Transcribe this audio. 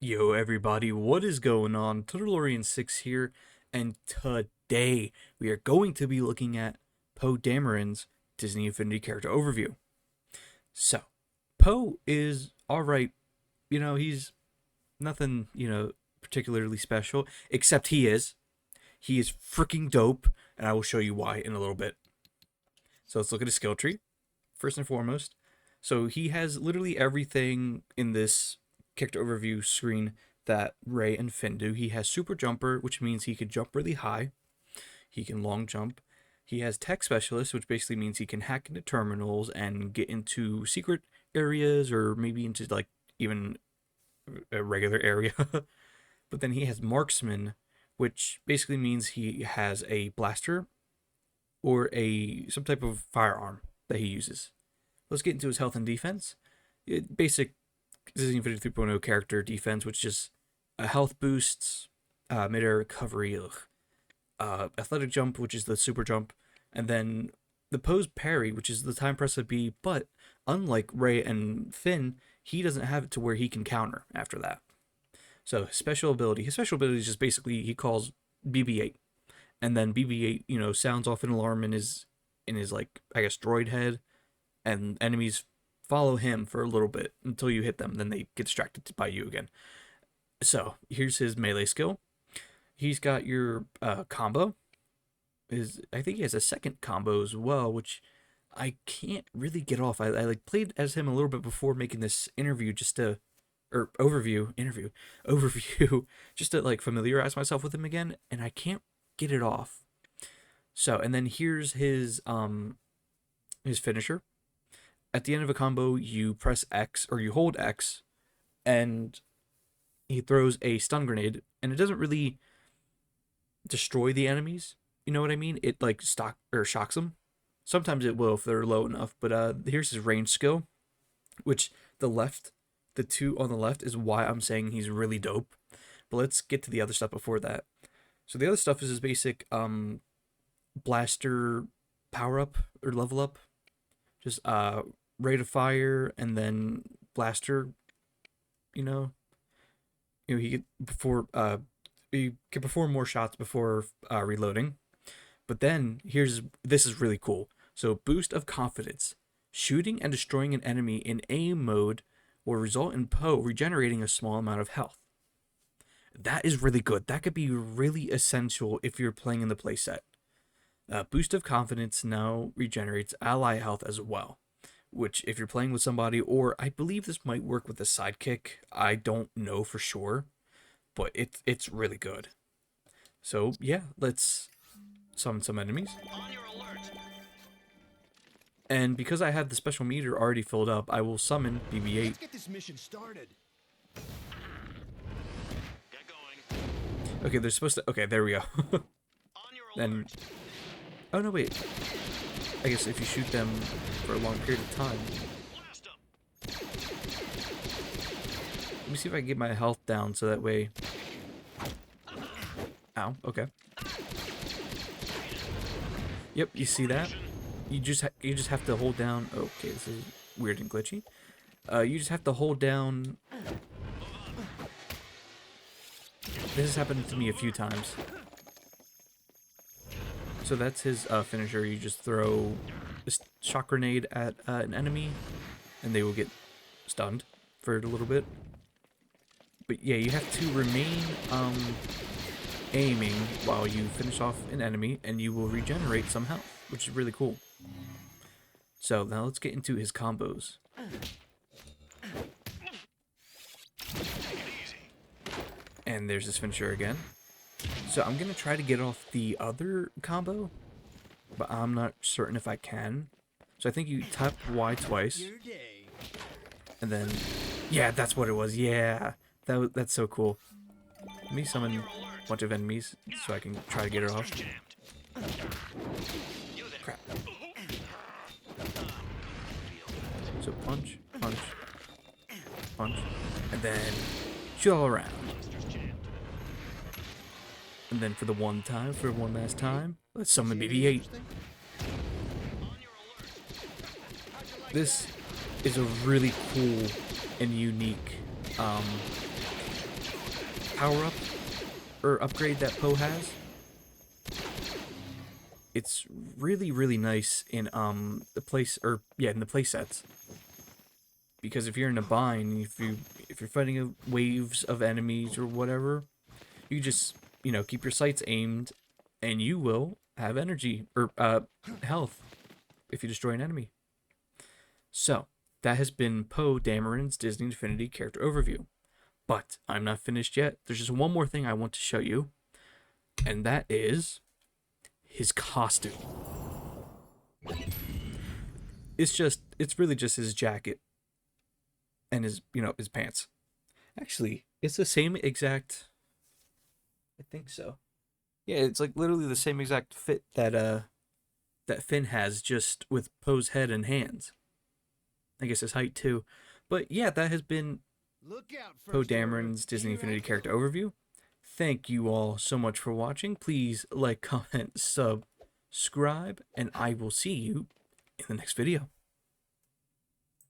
Yo, everybody, what is going on? Turtleorian6 here, and today we are going to be looking at Poe Dameron's Disney Infinity character overview. So, Poe is alright, he's nothing, particularly special, except he is. He is freaking dope, and I will show you why in a little bit. So, let's look at his skill tree, first and foremost. So, he has literally everything in this character overview screen that Ray and Finn do. He has Super Jumper, which means he can jump really high. He can long jump. He has Tech Specialist, which basically means he can hack into terminals and get into secret areas or maybe into like even a regular area. But then he has Marksman, which basically means he has a blaster or some type of firearm that he uses. Let's get into his health and defense. Basic Disney Infinity 3.0 character defense, which is health boosts, mid-air recovery, athletic jump, which is the super jump, and then the pose parry, which is the time press of B, but unlike Ray and Finn, he doesn't have it to where he can counter after that. So his special ability is just basically he calls BB-8, and then BB-8, sounds off an alarm in his like, I guess, droid head, and enemies follow him for a little bit until you hit them, then they get distracted by you again. So here's his melee skill. He's got your combo. I think he has a second combo as well, which I can't really get off. I like played as him a little bit before making this interview overview just to like familiarize myself with him again, and I can't get it off. So, and then here's his finisher. At the end of a combo, you press X or you hold X, and he throws a stun grenade, and it doesn't really destroy the enemies. You know what I mean? It like shocks them. Sometimes it will if they're low enough. But here's his range skill, which the two on the left is why I'm saying he's really dope. But let's get to the other stuff before that. So the other stuff is his basic blaster power up or level up. Just rate of fire and then blaster. He can perform more shots before reloading. But then this is really cool. So boost of confidence. Shooting and destroying an enemy in aim mode will result in Poe regenerating a small amount of health. That is really good. That could be really essential if you're playing in the playset. Boost of confidence now regenerates ally health as well, which if you're playing with somebody, or I believe this might work with a sidekick, I don't know for sure, but it's really good. So yeah, let's summon some enemies. And because I have the special meter already filled up, I will summon BB-8. Let's get this mission started. Get going. Okay, they're supposed to. Okay, there we go. On your Then. alert. Oh no, wait. I guess if you shoot them for a long period of time. Blast 'em. Let me see if I can get my health down so that way. Ow. Okay. Yep. You see that? You just have to hold down. Okay, this is weird and glitchy. You just have to hold down. This has happened to me a few times. So that's his finisher. You just throw a shock grenade at an enemy, and they will get stunned for a little bit. But yeah, you have to remain aiming while you finish off an enemy, and you will regenerate some health, which is really cool. So now let's get into his combos. And there's his finisher again. So I'm going to try to get off the other combo, but I'm not certain if I can. So I think you tap Y twice. And then, yeah, that's what it was. Yeah, that's so cool. Let me summon a bunch of enemies so I can try to get her off. Crap. So punch, punch, punch, and then shoot all around. And then for one last time, let's summon BB-8. This is a really cool and unique power up or upgrade that Poe has. It's really, really nice in the place, or yeah, in the play sets. Because if you're in a bind, if you're fighting waves of enemies or whatever, you just, you know, keep your sights aimed, and you will have energy or health if you destroy an enemy. So that has been Poe Dameron's Disney Infinity character overview. But I'm not finished yet. There's just one more thing I want to show you, and that is his costume. It's really just his jacket and his, you know, his pants. Actually, it's the same exact. I think so. Yeah, it's like literally the same exact fit that Finn has, just with Poe's head and hands. I guess his height too. But yeah, that has been Look out, Poe First Order. Dameron's Disney Here I Infinity come. character overview. Thank you all so much for watching. Please like, comment, subscribe, and I will see you in the next video.